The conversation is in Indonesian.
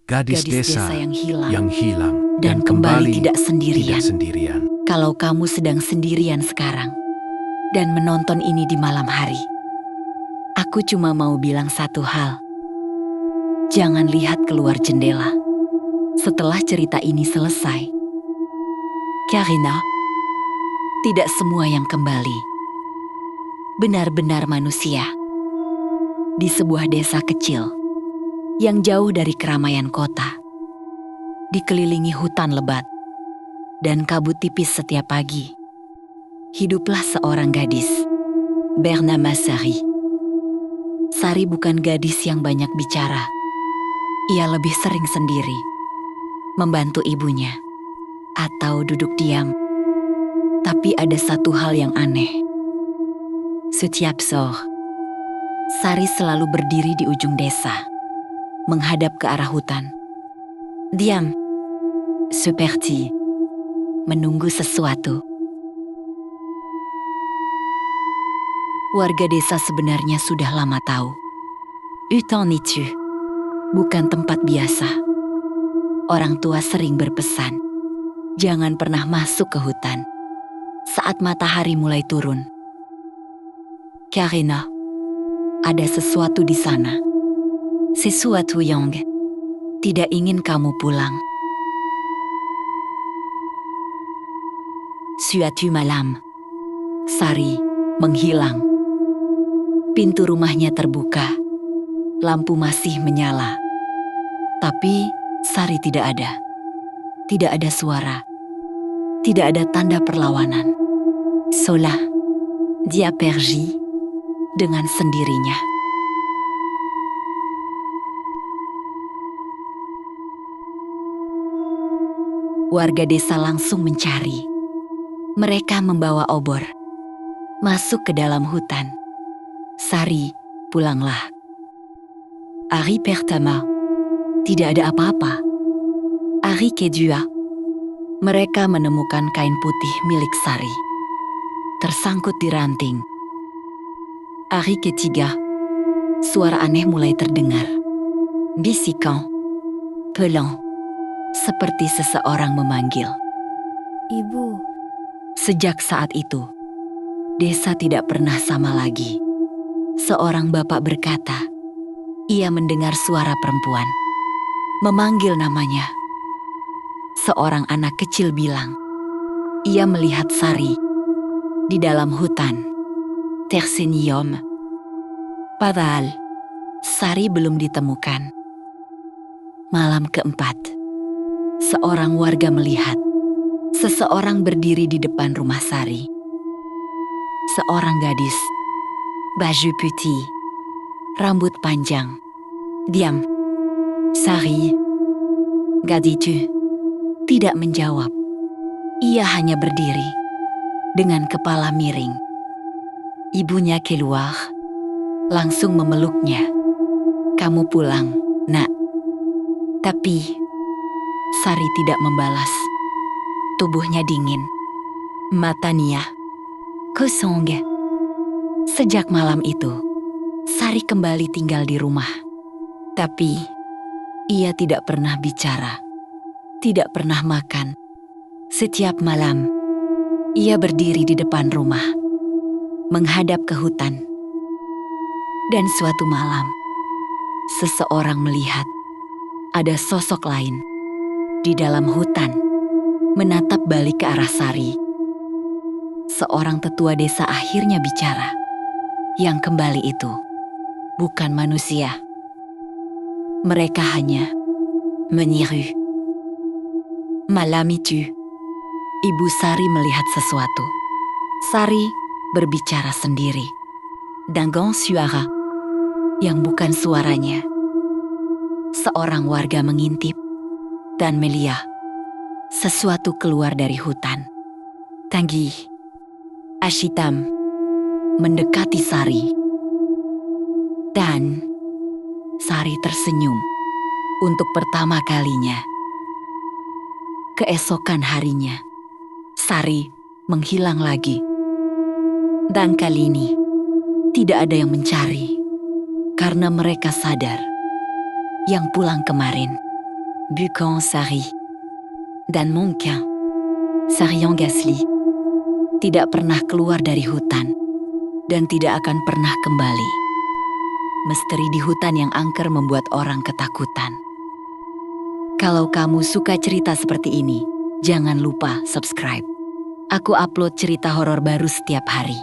Gadis desa yang hilang dan kembali tidak tidak sendirian. sendirian. Kalau kamu sedang sendirian sekarang dan menonton ini di malam hari, aku cuma mau bilang satu hal. Jangan lihat keluar jendela. Setelah cerita ini selesai, karena tidak semua yang kembali benar-benar manusia. Di sebuah desa kecil yang jauh dari keramaian kota, dikelilingi hutan lebat dan kabut tipis setiap pagi, hiduplah seorang gadis bernama Sari. Sari bukan gadis yang banyak bicara. Ia lebih sering sendiri, membantu ibunya, atau duduk diam. Tapi ada satu hal yang aneh. Setiap sore, Sari selalu berdiri di ujung desa, menghadap ke arah hutan. Diam, seperti menunggu sesuatu. Warga desa sebenarnya sudah lama tahu, hutan itu bukan tempat biasa. Orang tua sering berpesan, jangan pernah masuk ke hutan saat matahari mulai turun. Karena ada sesuatu di sana, sesuatu yang tidak ingin kamu pulang. Suatu malam, Sari menghilang. Pintu rumahnya terbuka, lampu masih menyala. Tapi Sari tidak ada. Tidak ada suara. Tidak ada tanda perlawanan. Sola, dia pergi dengan sendirinya. Warga desa langsung mencari. Mereka membawa obor, masuk ke dalam hutan. Sari, pulanglah. Hari pertama, tidak ada apa-apa. Hari kedua, mereka menemukan kain putih milik Sari, tersangkut di ranting. Hari ketiga, suara aneh mulai terdengar. Bisikan, pelan, seperti seseorang memanggil. Ibu. Sejak saat itu, desa tidak pernah sama lagi. Seorang bapak berkata, ia mendengar suara perempuan memanggil namanya. Seorang anak kecil bilang, ia melihat Sari di dalam hutan tersenyum. Padahal Sari belum ditemukan. Malam keempat, seorang warga melihat seseorang berdiri di depan rumah Sari. Seorang gadis, baju putih, rambut panjang. Diam, Sari. Gadis itu tidak menjawab. Ia hanya berdiri dengan kepala miring. Ibunya keluar, langsung memeluknya. Kamu pulang, nak. Tapi Sari tidak membalas. Tubuhnya dingin, matanya kosong. Sejak malam itu, Sari kembali tinggal di rumah. Tapi ia tidak pernah bicara, tidak pernah makan. Setiap malam, ia berdiri di depan rumah, menghadap ke hutan. Dan suatu malam, seseorang melihat ada sosok lain di dalam hutan, menatap balik ke arah Sari. Seorang tetua desa akhirnya bicara. Yang kembali itu bukan manusia. Mereka hanya meniru. Malam itu, Ibu Sari melihat sesuatu. Sari berbicara sendiri dengan suara yang bukan suaranya. Seorang warga mengintip dan melihat sesuatu keluar dari hutan. Tanggi, hitam, mendekati Sari. Dan Sari tersenyum untuk pertama kalinya. Keesokan harinya, Sari menghilang lagi. Dan kali ini, tidak ada yang mencari. Karena mereka sadar, yang pulang kemarin Buchan Sari, dan Monquin, Sarian Gasly, tidak pernah keluar dari hutan dan tidak akan pernah kembali. Misteri di hutan yang angker membuat orang ketakutan. Kalau kamu suka cerita seperti ini, jangan lupa subscribe. Aku upload cerita horor baru setiap hari.